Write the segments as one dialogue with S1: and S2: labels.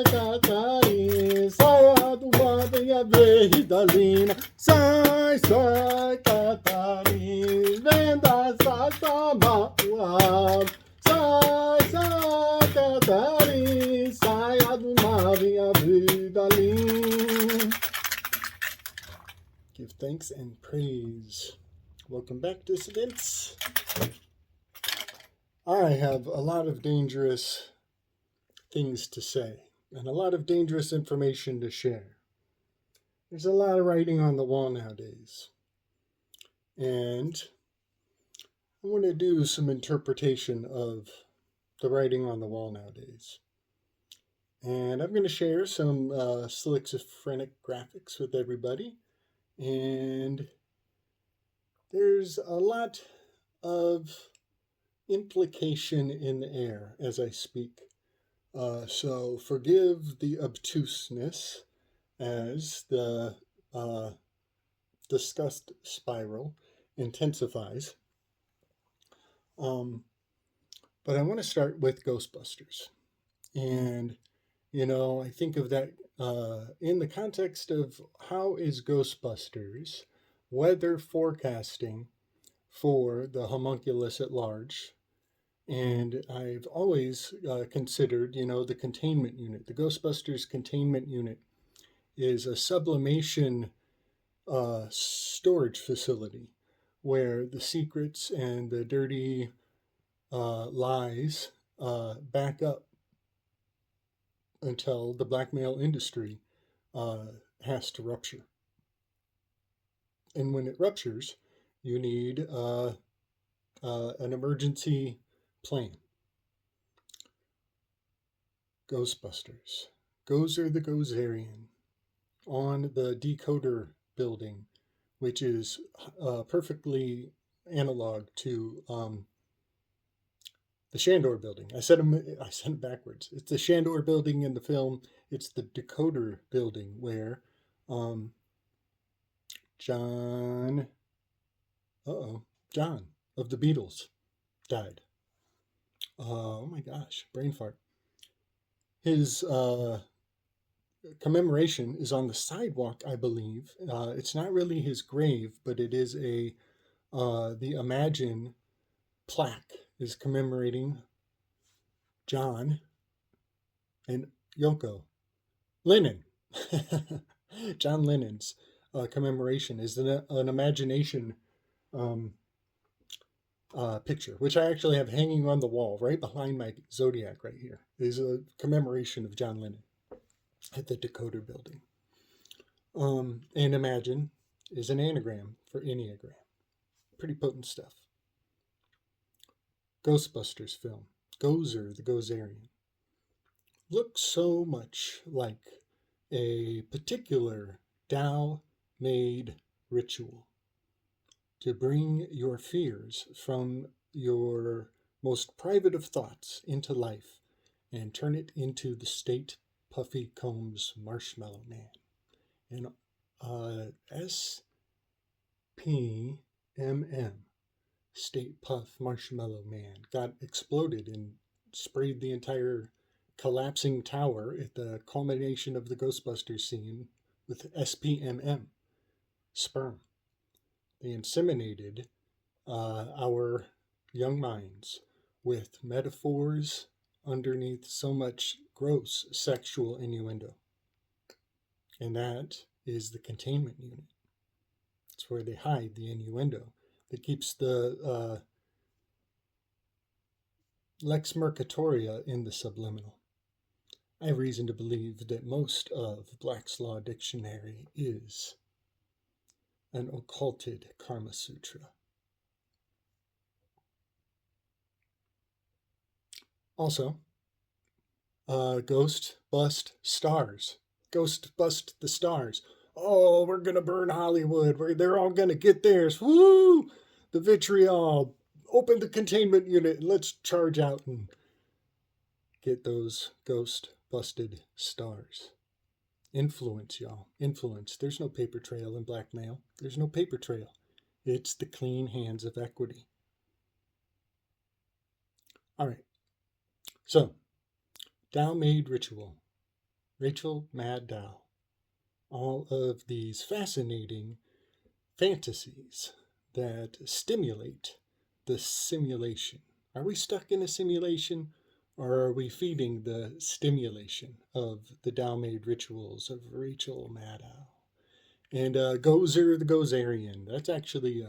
S1: Catarina, saia do mar, venha ver Ridalina. Sai, sai, Catarina, vem dançar samba. Sai, sai, Catarina, saia do mar, venha ver Ridalina. Give thanks and praise. Welcome back, dissidents. I have a lot of dangerous things to say and a lot of dangerous information to share. There's a lot of writing on the wall nowadays. And I want to do some interpretation of the writing on the wall nowadays. And I'm going to share some schizophrenic graphics with everybody. And there's a lot of implication in the air as I speak. So forgive the obtuseness as the disgust spiral intensifies. But I want to start with Ghostbusters. And, I think of that in the context of how is Ghostbusters weather forecasting for the homunculus at large. And I've always considered, the containment unit. The Ghostbusters containment unit is a sublimation storage facility where the secrets and the dirty lies back up until the blackmail industry has to rupture. And when it ruptures, you need an emergency plan. Ghostbusters. Gozer the Gozerian on the decoder building, which is perfectly analog to the Shandor building. I said it backwards. It's the Shandor building in the film. It's the decoder building where John of the Beatles died. Oh my gosh, brain fart. His commemoration is on the sidewalk, I believe. It's not really his grave, but it is the Imagine plaque is commemorating John and Yoko. Lennon. John Lennon's commemoration is an imagination picture, which I actually have hanging on the wall right behind my Zodiac right here, is a commemoration of John Lennon at the Decoder building. And Imagine is an anagram for Enneagram. Pretty potent stuff. Ghostbusters film, Gozer the Gozerian, looks so much like a particular Tao-made ritual to bring your fears from your most private of thoughts into life and turn it into the State Puffy Combs Marshmallow Man. And SPMM, State Puff Marshmallow Man, got exploded and sprayed the entire collapsing tower at the culmination of the Ghostbusters scene with SPMM, sperm. They inseminated our young minds with metaphors underneath so much gross sexual innuendo. And that is the containment unit. It's where they hide the innuendo that keeps the lex mercatoria in the subliminal. I have reason to believe that most of Black's Law Dictionary is an occulted Karma Sutra. Also, Ghost Bust Stars. Ghost Bust the Stars. Oh, we're going to burn Hollywood. They're all going to get theirs. Woo! The vitriol. Open the containment unit and let's charge out and get those ghost busted stars. Influence, y'all. Influence. There's no paper trail in blackmail. There's no paper trail. It's the clean hands of equity. All right. So, Tao-made ritual. Rachel Maddow. All of these fascinating fantasies that stimulate the simulation. Are we stuck in a simulation, or are we feeding the stimulation of the Tao-made rituals of Rachel Maddow? And Gozer the Gozerian. That's actually,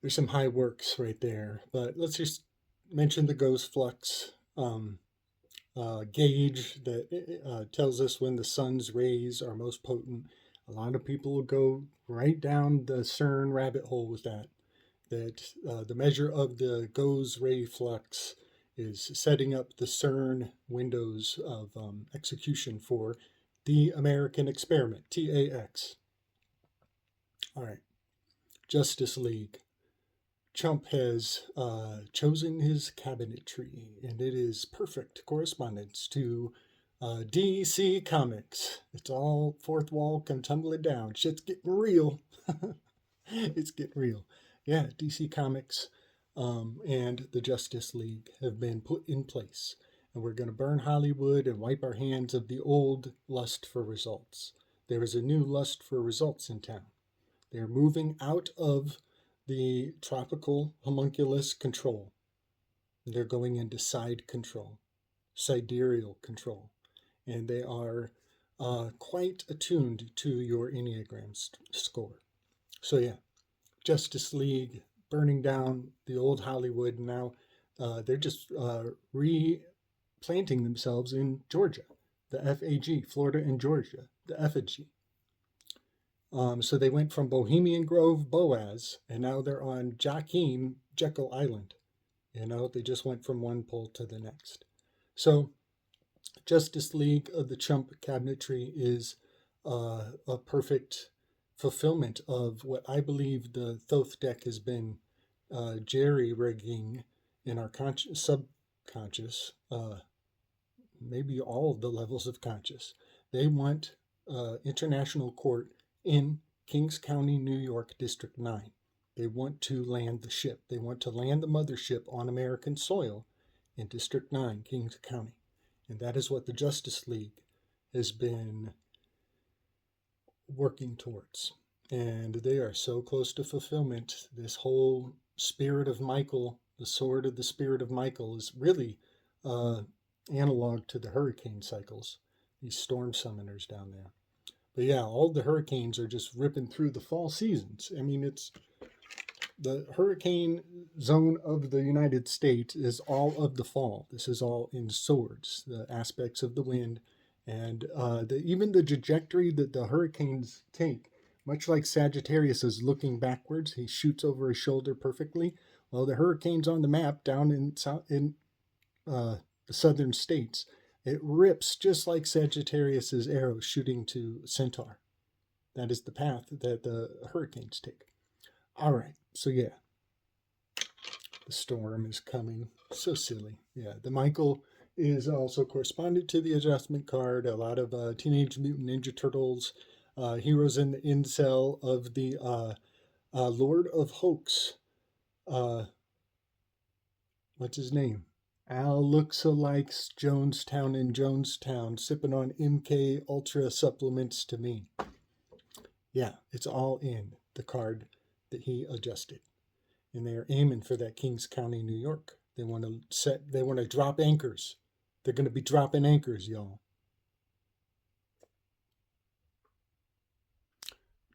S1: there's some high works right there. But let's just mention the Ghost Flux gauge that tells us when the sun's rays are most potent. A lot of people will go right down the CERN rabbit hole with that. The measure of the Gauss ray flux is setting up the CERN windows of execution for the American experiment, TAX. All right, Justice League. Trump has chosen his cabinetry, and it is perfect correspondence to DC Comics. It's all fourth wall come tumbling down. Shit's getting real. It's getting real. Yeah, DC Comics and the Justice League have been put in place. And we're going to burn Hollywood and wipe our hands of the old lust for results. There is a new lust for results in town. They're moving out of the tropical homunculus control. They're going into side control, sidereal control. And they are quite attuned to your Enneagram score. So yeah, Justice League burning down the old Hollywood. Now they're just replanting themselves in Georgia, the FAG, Florida and Georgia, the effigy. So they went from Bohemian Grove, Boaz, and now they're on Joaquin, Jekyll Island. You know, they just went from one pole to the next. So Justice League of the Trump cabinetry is a perfect fulfillment of what I believe the Thoth deck has been jerry-rigging in our subconscious, maybe all the levels of conscious. They want international court in Kings County, New York, District 9. They want to land the ship. They want to land the mothership on American soil in District 9, Kings County. And that is what the Justice League has been working towards. And they are so close to fulfillment. This whole spirit of Michael, the sword of the spirit of Michael, is really analog to the hurricane cycles, these storm summoners down there. But yeah, all the hurricanes are just ripping through the fall seasons. I mean, it's the hurricane zone of the United States is all of the fall. This is all in swords, the aspects of the wind, and even the trajectory that the hurricanes take. Much like Sagittarius is looking backwards, he shoots over his shoulder perfectly. Well, the hurricanes on the map down in the southern states, it rips just like Sagittarius's arrow shooting to Centaur. That is the path that the hurricanes take. All right, so yeah, the storm is coming. So silly. Yeah, the Michael is also correspondent to the adjustment card. A lot of Teenage Mutant Ninja Turtles, heroes in the incel of the Lord of Hoax. What's his name? Al looks-alikes Jonestown and Jonestown, sipping on MK Ultra supplements to me. Yeah, it's all in the card that he adjusted. And they're aiming for that Kings County, New York. They want to drop anchors. They're going to be dropping anchors, y'all.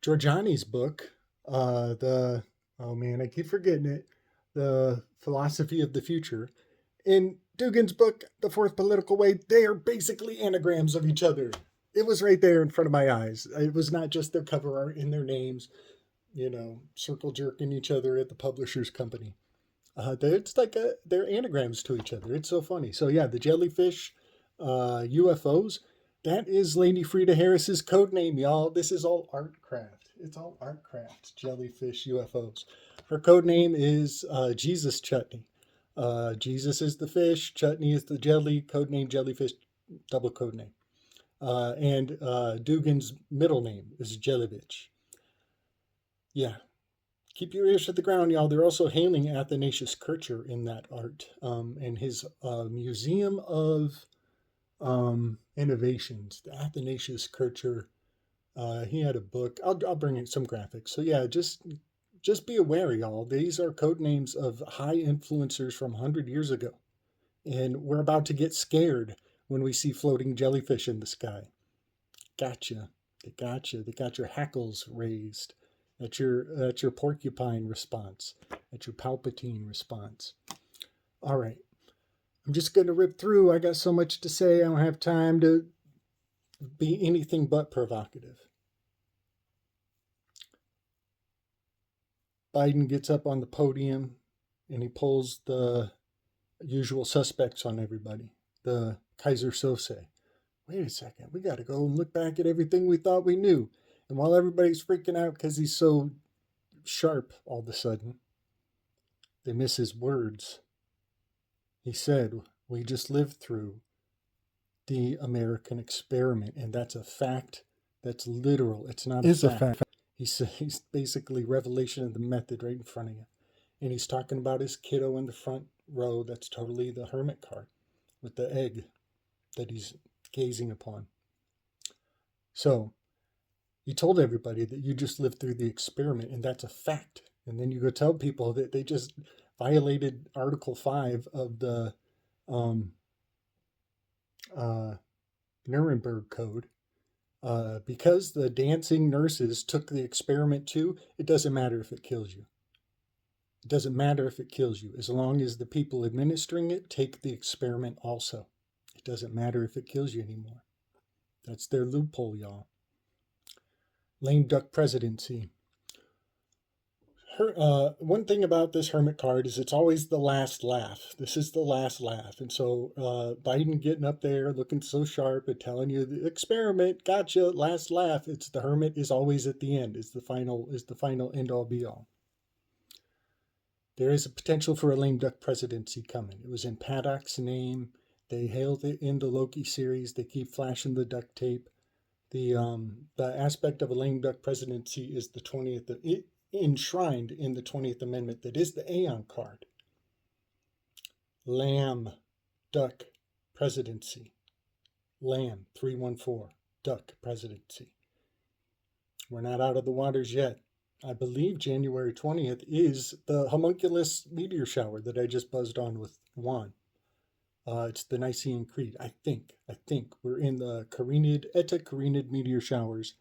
S1: Giorgiani's book, oh man, I keep forgetting it, The Philosophy of the Future. In Dugin's book, The Fourth Political Way, they are basically anagrams of each other. It was right there in front of my eyes. It was not just their cover art in their names, circle jerking each other at the publisher's company. It's like they're anagrams to each other. It's so funny. So yeah, the jellyfish UFOs, that is Lady Frida Harris's code name, y'all. This is all art craft. It's all art craft, jellyfish UFOs. Her code name is Jesus Chutney. Jesus is the fish, Chutney is the jelly, codename Jellyfish, double codename. And Dugan's middle name is Jellybitch. Yeah. Keep your ears to the ground, y'all. They're also hailing Athanasius Kircher in that art. And his Museum of innovations. The Athanasius Kircher, he had a book. I'll bring in some graphics. So yeah, just be aware, y'all. These are code names of high influencers from 100 years ago. And we're about to get scared when we see floating jellyfish in the sky. Gotcha. They gotcha. They got your hackles raised. That's your porcupine response. That's your Palpatine response. All right. I'm just going to rip through. I got so much to say. I don't have time to be anything but provocative. Biden gets up on the podium and he pulls the usual suspects on everybody. The Kaiser Sose. Wait a second. We got to go and look back at everything we thought we knew. And while everybody's freaking out because he's so sharp all of a sudden, they miss his words. He said, we just lived through the American experiment, and that's a fact. That's literal. It's not a fact. He's basically revelation of the method right in front of you. And he's talking about his kiddo in the front row. That's totally the hermit card with the egg that he's gazing upon. So you told everybody that you just lived through the experiment, and that's a fact. And then you go tell people that they just violated Article 5 of the Nuremberg Code. Because the dancing nurses took the experiment too, it doesn't matter if it kills you. It doesn't matter if it kills you, as long as the people administering it take the experiment also. It doesn't matter if it kills you anymore. That's their loophole, y'all. Lame duck presidency. One thing about this hermit card is it's always the last laugh. This is the last laugh. And so Biden getting up there looking so sharp and telling you the experiment, gotcha, last laugh. It's the hermit is always at the end, is the final end all be all. There is a potential for a lame duck presidency coming. It was in Paddock's name. They hailed it in the Loki series. They keep flashing the duct tape. The aspect of a lame duck presidency is the 20th. Enshrined in the 20th Amendment, that is the Aeon card. Lamb, duck, presidency. Lamb, 314, duck, presidency. We're not out of the waters yet. I believe January 20th is the homunculus meteor shower that I just buzzed on with Juan. It's the Nicene Creed, I think. We're in the Eta Carinid meteor showers,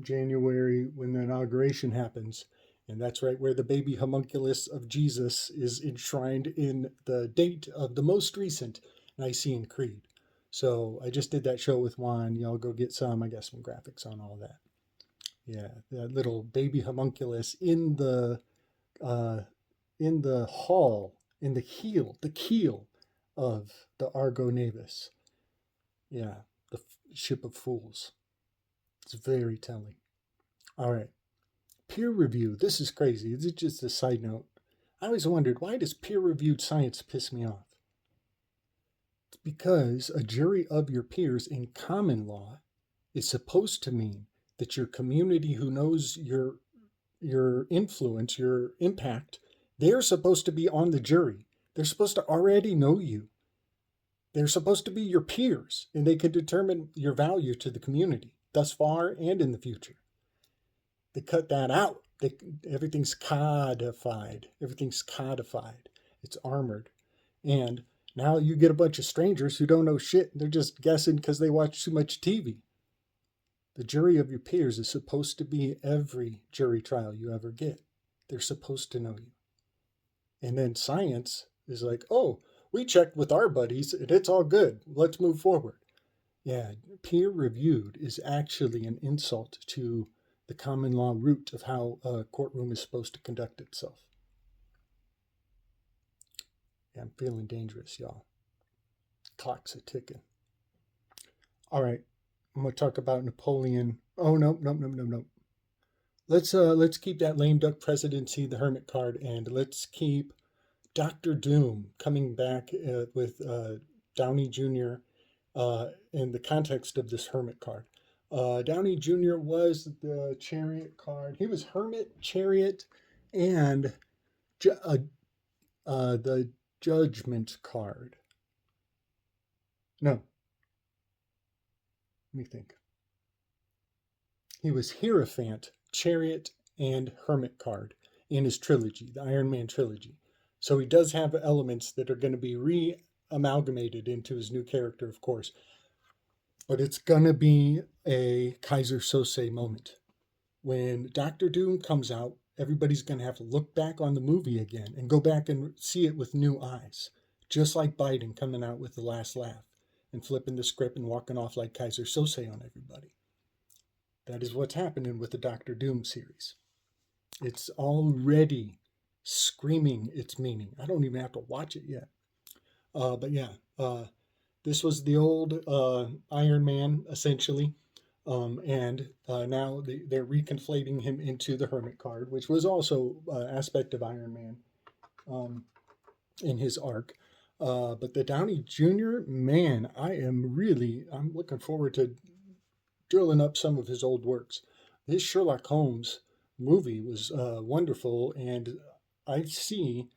S1: January, when the inauguration happens. And that's right where the baby homunculus of Jesus is enshrined in the date of the most recent Nicene Creed. So I just did that show with Juan. Y'all go get some. I got some graphics on all that. Yeah, that little baby homunculus in the hull, in the keel of the Argo Navis. Yeah, the ship of fools. It's very telling. All right. Peer review. This is crazy. This is just a side note. I always wondered, why does peer-reviewed science piss me off? It's because a jury of your peers in common law is supposed to mean that your community who knows your influence, your impact, they're supposed to be on the jury. They're supposed to already know you. They're supposed to be your peers, and they can determine your value to the community, thus far and in the future. They cut that out. Everything's codified. It's armored. And now you get a bunch of strangers who don't know shit. They're just guessing because they watch too much TV. The jury of your peers is supposed to be every jury trial you ever get. They're supposed to know you. And then science is like, oh, we checked with our buddies and it's all good. Let's move forward. Yeah, peer-reviewed is actually an insult to the common law root of how a courtroom is supposed to conduct itself. Yeah, I'm feeling dangerous, y'all. Clock's a ticking. All right, I'm going to talk about Napoleon. Oh, no. Let's keep that lame duck presidency, the hermit card, and let's keep Dr. Doom coming back with Downey Jr. In the context of this hermit card. Downey Jr. was the chariot card. He was hermit, chariot, and the judgment card. No, me think. He was Hierophant, Chariot, and Hermit card in his trilogy, the Iron Man trilogy. So he does have elements that are going to be re-amalgamated into his new character, of course. But it's going to be a Kaiser Sose moment. When Doctor Doom comes out, everybody's going to have to look back on the movie again and go back and see it with new eyes. Just like Biden coming out with The Last Laugh and flipping the script and walking off like Kaiser Sose on everybody. That is what's happening with the Doctor Doom series. It's already screaming its meaning. I don't even have to watch it yet. But yeah, this was the old Iron Man, essentially. And now they're reconflating him into the Hermit card, which was also an aspect of Iron Man in his arc. But the Downey Jr., man, I'm looking forward to drilling up some of his old works. His Sherlock Holmes movie was wonderful, and I see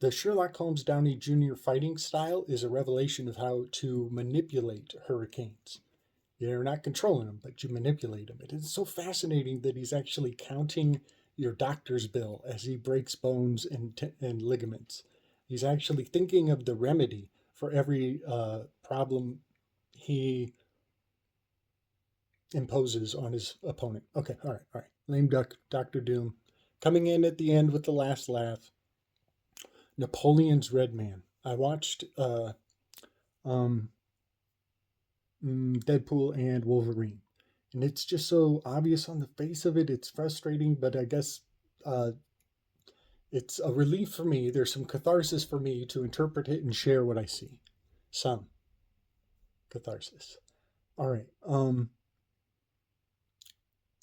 S1: the Sherlock Holmes Downey Jr. fighting style is a revelation of how to manipulate hurricanes. You're not controlling them, but you manipulate them. It is so fascinating that he's actually counting your doctor's bill as he breaks bones and ligaments. He's actually thinking of the remedy for every problem he imposes on his opponent. Okay, all right. Lame duck, Dr. Doom. Coming in at the end with The Last Laugh. Napoleon's Red Man. I watched Deadpool and Wolverine. And it's just so obvious on the face of it. It's frustrating, but I guess it's a relief for me. There's some catharsis for me to interpret it and share what I see. Some catharsis. All right.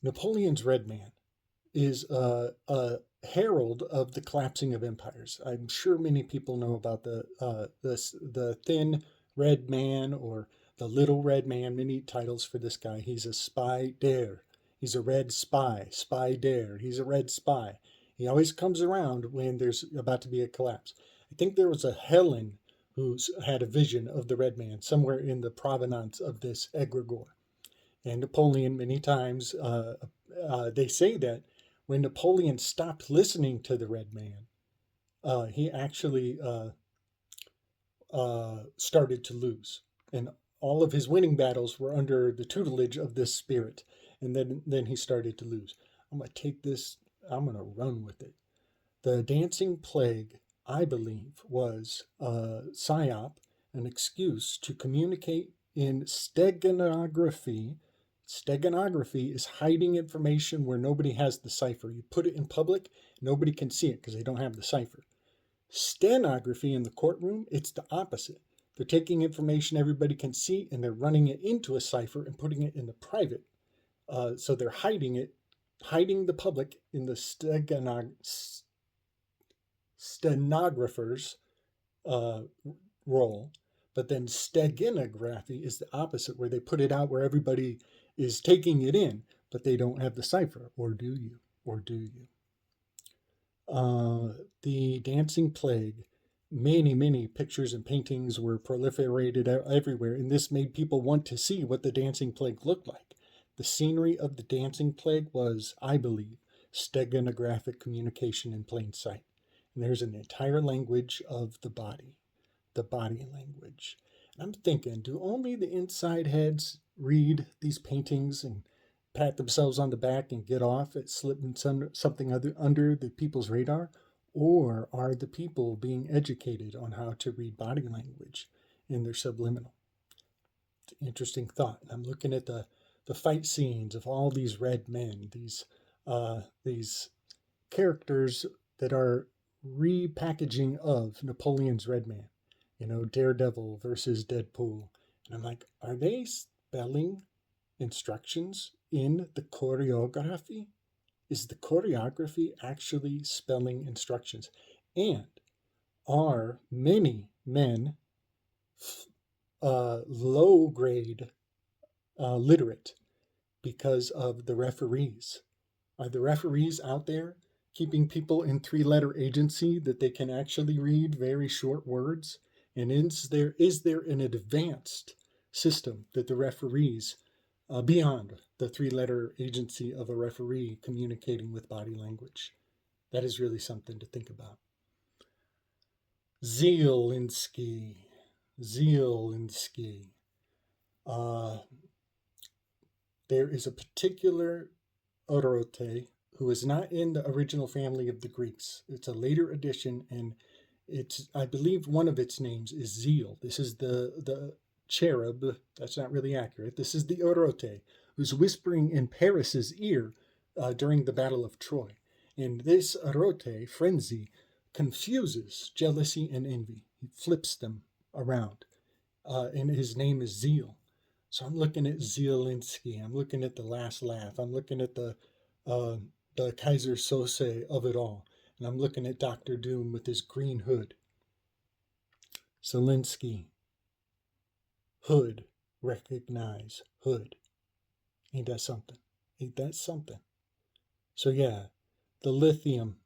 S1: Napoleon's Red Man is a herald of the collapsing of empires. I'm sure many people know about the Thin Red Man or the Little Red Man. Many titles for this guy. He's a spy dare. He's a red spy. Spy dare. He's a red spy. He always comes around when there's about to be a collapse. I think there was a Helen who's had a vision of the Red Man somewhere in the provenance of this egregore. And Napoleon, many times, they say that when Napoleon stopped listening to the Red Man, he actually started to lose. And all of his winning battles were under the tutelage of this spirit. And then he started to lose. I'm going to take this, I'm going to run with it. The dancing plague, I believe, was a psyop, an excuse to communicate in steganography. Steganography is hiding information where nobody has the cipher. You put it in public, nobody can see it because they don't have the cipher. Stenography in the courtroom, it's the opposite. They're taking information everybody can see and they're running it into a cipher and putting it in the private. So they're hiding the public in the stenographer's role. But then steganography is the opposite, where they put it out where everybody is taking it in, but they don't have the cipher. Or do you? The dancing plague, many pictures and paintings were proliferated everywhere, and this made people want to see what the dancing plague looked like. The scenery of the dancing plague was, I believe, steganographic communication in plain sight. And there's an entire language of the body language. And I'm thinking, do only the inside heads read these paintings and pat themselves on the back and get off at slipping something under the people's radar? Or are the people being educated on how to read body language in their subliminal? It's an interesting thought. I'm looking at the fight scenes of all these red men, these characters that are repackaging of Napoleon's Red Man. Daredevil versus Deadpool. And I'm like, are they spelling instructions in the choreography? Is the choreography actually spelling instructions? And are many men low grade literate because of the referees? Are the referees out there keeping people in 3-letter agency that they can actually read very short words? And is there an advanced system that the referees beyond the three-letter agency of a referee communicating with body language. That is really something to think about. Zielinski. Zielinski. There is a particular Orote who is not in the original family of the Greeks. It's a later addition, and I believe one of its names is Zeal. This is the cherub. That's not really accurate. This is the Orote who's whispering in Paris's ear during the Battle of Troy. And this Orote, frenzy, confuses jealousy and envy. He flips them around. And his name is Zeal. So I'm looking at Zielinski. I'm looking at the last laugh. I'm looking at the Kaiser Sose of it all. And I'm looking at Dr. Doom with his green hood. Zielinski. Hood. Recognize. Hood. Ain't that something? Ain't that something? So yeah, the lithium.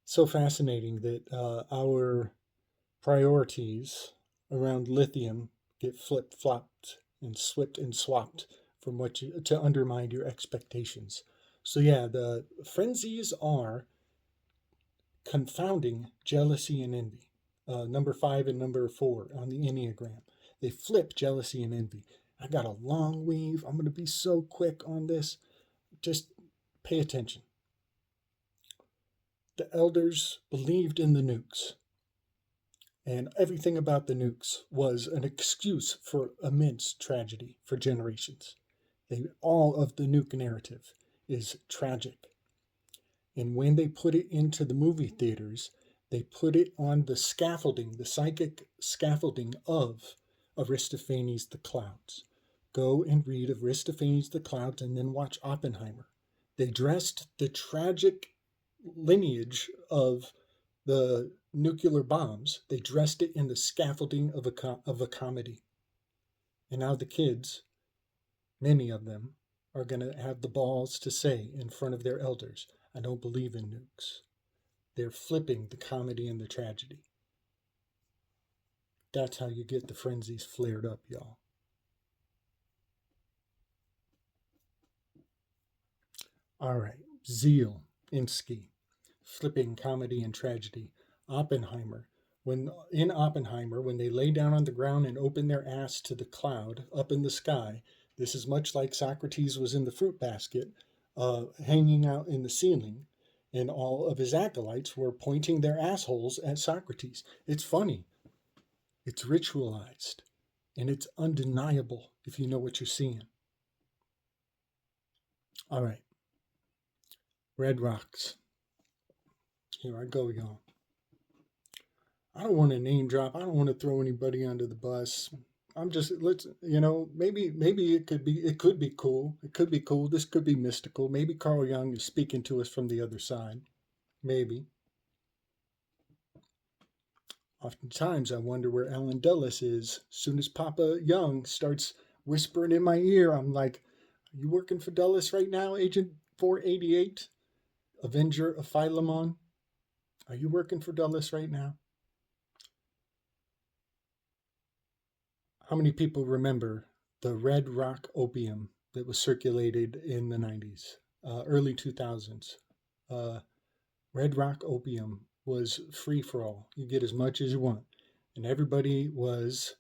S1: So fascinating that our priorities around lithium get flip-flopped and swipped and swapped from what you to undermine your expectations. So yeah, the frenzies are confounding jealousy and envy. Number 5 and number 4 on the Enneagram. They flip jealousy and envy. I got a long weave. I'm going to be so quick on this. Just pay attention. The elders believed in the nukes. And everything about the nukes was an excuse for immense tragedy for generations. All of the nuke narrative is tragic. And when they put it into the movie theaters, they put it on the scaffolding, the psychic scaffolding of Aristophanes' The Clouds. Go and read Aristophanes' The Clouds and then watch Oppenheimer. They dressed the tragic lineage of the nuclear bombs, they dressed it in the scaffolding of a comedy. And now the kids, many of them, are going to have the balls to say in front of their elders, I don't believe in nukes. They're flipping the comedy and the tragedy. That's how you get the frenzies flared up, y'all. All right, Zielinski, flipping comedy and tragedy. Oppenheimer. When they lay down on the ground and open their ass to the cloud up in the sky, this is much like Socrates was in the fruit basket, hanging out in the ceiling, and all of his acolytes were pointing their assholes at Socrates. It's funny. It's ritualized, and it's undeniable if you know what you're seeing. All right. Red rocks. Here I go, y'all. I don't want to name drop. I don't want to throw anybody under the bus. I'm just maybe it could be cool. It could be cool. This could be mystical. Maybe Carl Jung is speaking to us from the other side. Maybe. Oftentimes I wonder where Alan Dulles is. As soon as Papa Young starts whispering in my ear, I'm like, are you working for Dulles right now, Agent 488? Avenger of Philemon? Are you working for Dulles right now? How many people remember the Red Rock Opium that was circulated in the 90s, early 2000s? Red Rock Opium was free for all. You get as much as you want. And everybody was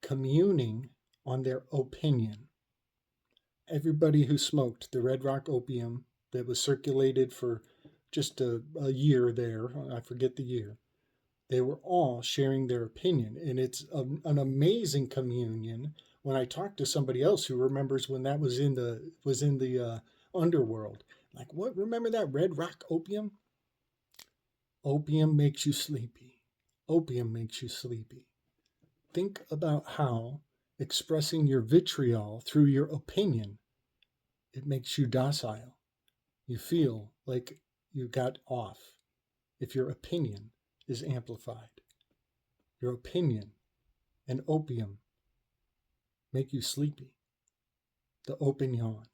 S1: communing on their opinion. Everybody who smoked the Red Rock Opium that was circulated for just a year there, I forget the year, they were all sharing their opinion. And it's an amazing communion. When I talk to somebody else who remembers when that was in the underworld, like, what? Remember that Red Rock Opium? Opium makes you sleepy. Opium makes you sleepy. Think about how expressing your vitriol through your opinion, it makes you docile. You feel like you got off if your opinion is amplified. Your opinion and opium make you sleepy. The open yawn.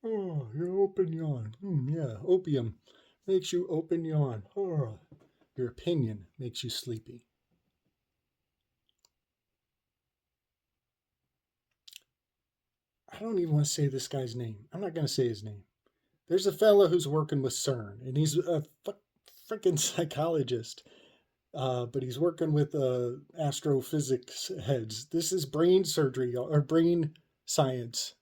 S1: Oh, your open yawn. Yeah, opium makes you open yawn. Oh, your opinion makes you sleepy. I don't even want to say this guy's name. I'm not going to say his name. There's a fella who's working with CERN, and he's a freaking psychologist, but he's working with astrophysics heads. This is brain surgery or brain science.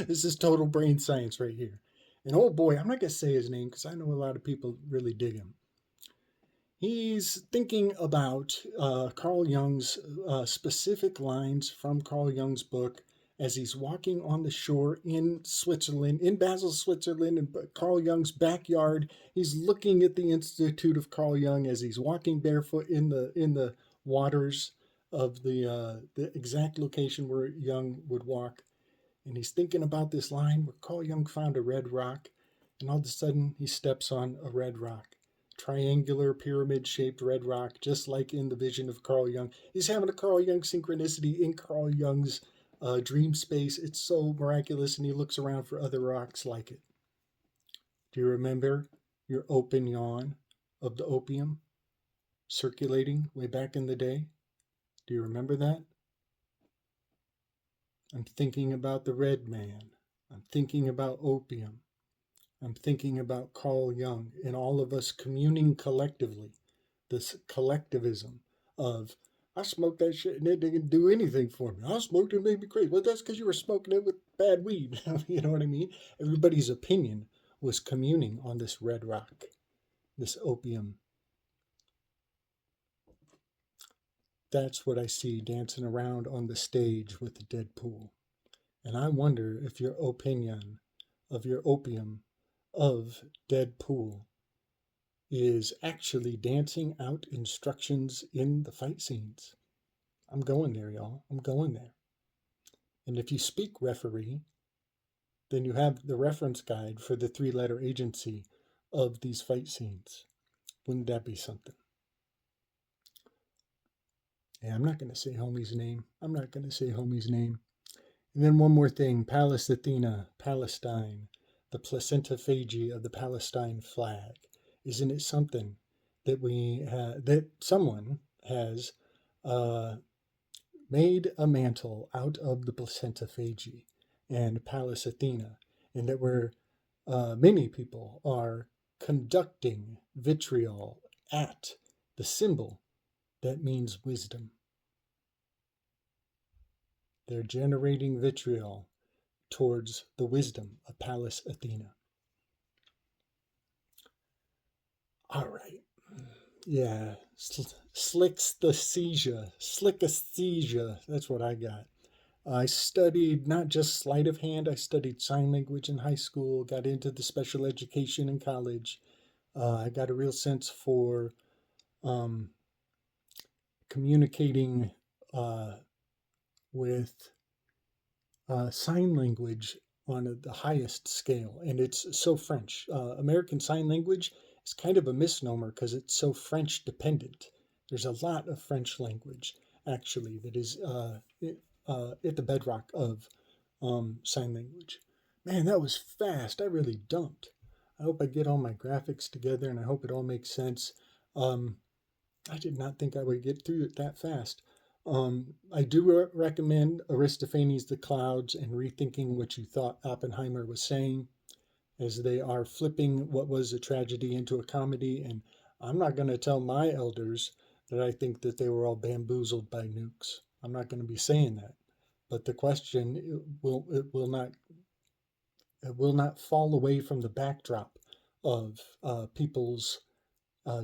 S1: This is total brain science right here. And oh boy, I'm not going to say his name because I know a lot of people really dig him. He's thinking about Carl Jung's specific lines from Carl Jung's book as he's walking on the shore in Switzerland, in Basel, Switzerland, in Carl Jung's backyard. He's looking at the Institute of Carl Jung as he's walking barefoot in the waters of the exact location where Jung would walk. And he's thinking about this line where Carl Jung found a red rock, and all of a sudden he steps on a red rock. Triangular pyramid-shaped red rock, just like in the vision of Carl Jung. He's having a Carl Jung synchronicity in Carl Jung's dream space. It's so miraculous, and he looks around for other rocks like it. Do you remember your open yawn of the opium circulating way back in the day? Do you remember that? I'm thinking about the red man. I'm thinking about opium. I'm thinking about Carl Jung and all of us communing collectively. This collectivism of, I smoked that shit and it didn't do anything for me. I smoked it, it made me crazy. Well, that's because you were smoking it with bad weed. You know what I mean? Everybody's opinion was communing on this red rock, this opium. That's what I see dancing around on the stage with the Deadpool. And I wonder if your opinion of your opium of Deadpool is actually dancing out instructions in the fight scenes. I'm going there, y'all. I'm going there. And if you speak referee, then you have the reference guide for the 3-letter agency of these fight scenes. Wouldn't that be something? Yeah, I'm not going to say homie's name. I'm not going to say homie's name. And then one more thing, Pallas Athena, Palestine, the placenta phagy of the Palestine flag. Isn't it something that that someone has made a mantle out of the placenta phagy and Pallas Athena, and that many people are conducting vitriol at the symbol that means wisdom. They're generating vitriol towards the wisdom of Pallas Athena. All right. Yeah. Slickesthesia. That's what I got. I studied not just sleight of hand, I studied sign language in high school, got into the special education in college. I got a real sense for communicating with sign language on the highest scale, and it's so French. American Sign Language is kind of a misnomer because it's so French dependent. There's a lot of French language actually that is at the bedrock of sign language. Man, that was fast. I really dumped. I hope I get all my graphics together and I hope it all makes sense. I did not think I would get through it that fast. I do recommend Aristophanes' The Clouds and Rethinking What You Thought Oppenheimer Was Saying, as they are flipping what was a tragedy into a comedy. And I'm not going to tell my elders that I think that they were all bamboozled by nukes. I'm not going to be saying that. But the question will not fall away from the backdrop of people's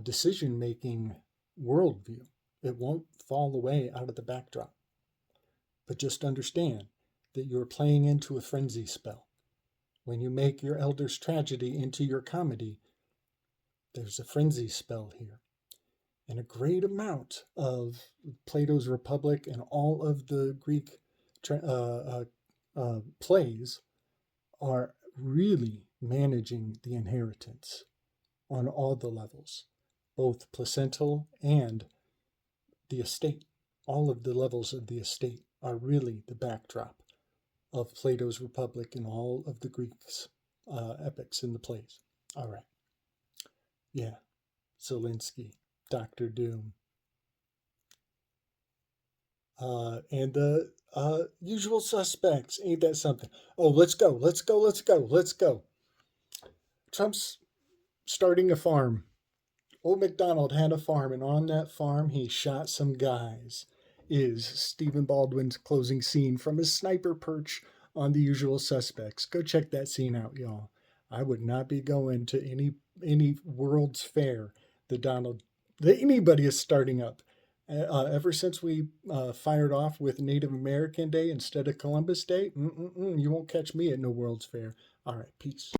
S1: decision-making worldview. It won't fall away out of the backdrop. But just understand that you're playing into a frenzy spell. When you make your elder's tragedy into your comedy, there's a frenzy spell here. And a great amount of Plato's Republic and all of the Greek plays are really managing the inheritance on all the levels, both placental and the estate. All of the levels of the estate are really the backdrop of Plato's Republic and all of the Greeks' epics in the plays. All right. Yeah. Zelensky, Dr. Doom. And Usual Suspects. Ain't that something? Oh, let's go, let's go, let's go, let's go. Trump's starting a farm. Old MacDonald had a farm, and on that farm he shot some guys. Is Stephen Baldwin's closing scene from his sniper perch on The Usual Suspects. Go check that scene out, y'all. I would not be going to any World's Fair that anybody is starting up. Ever since we fired off with Native American Day instead of Columbus Day, you won't catch me at no World's Fair. All right, peace.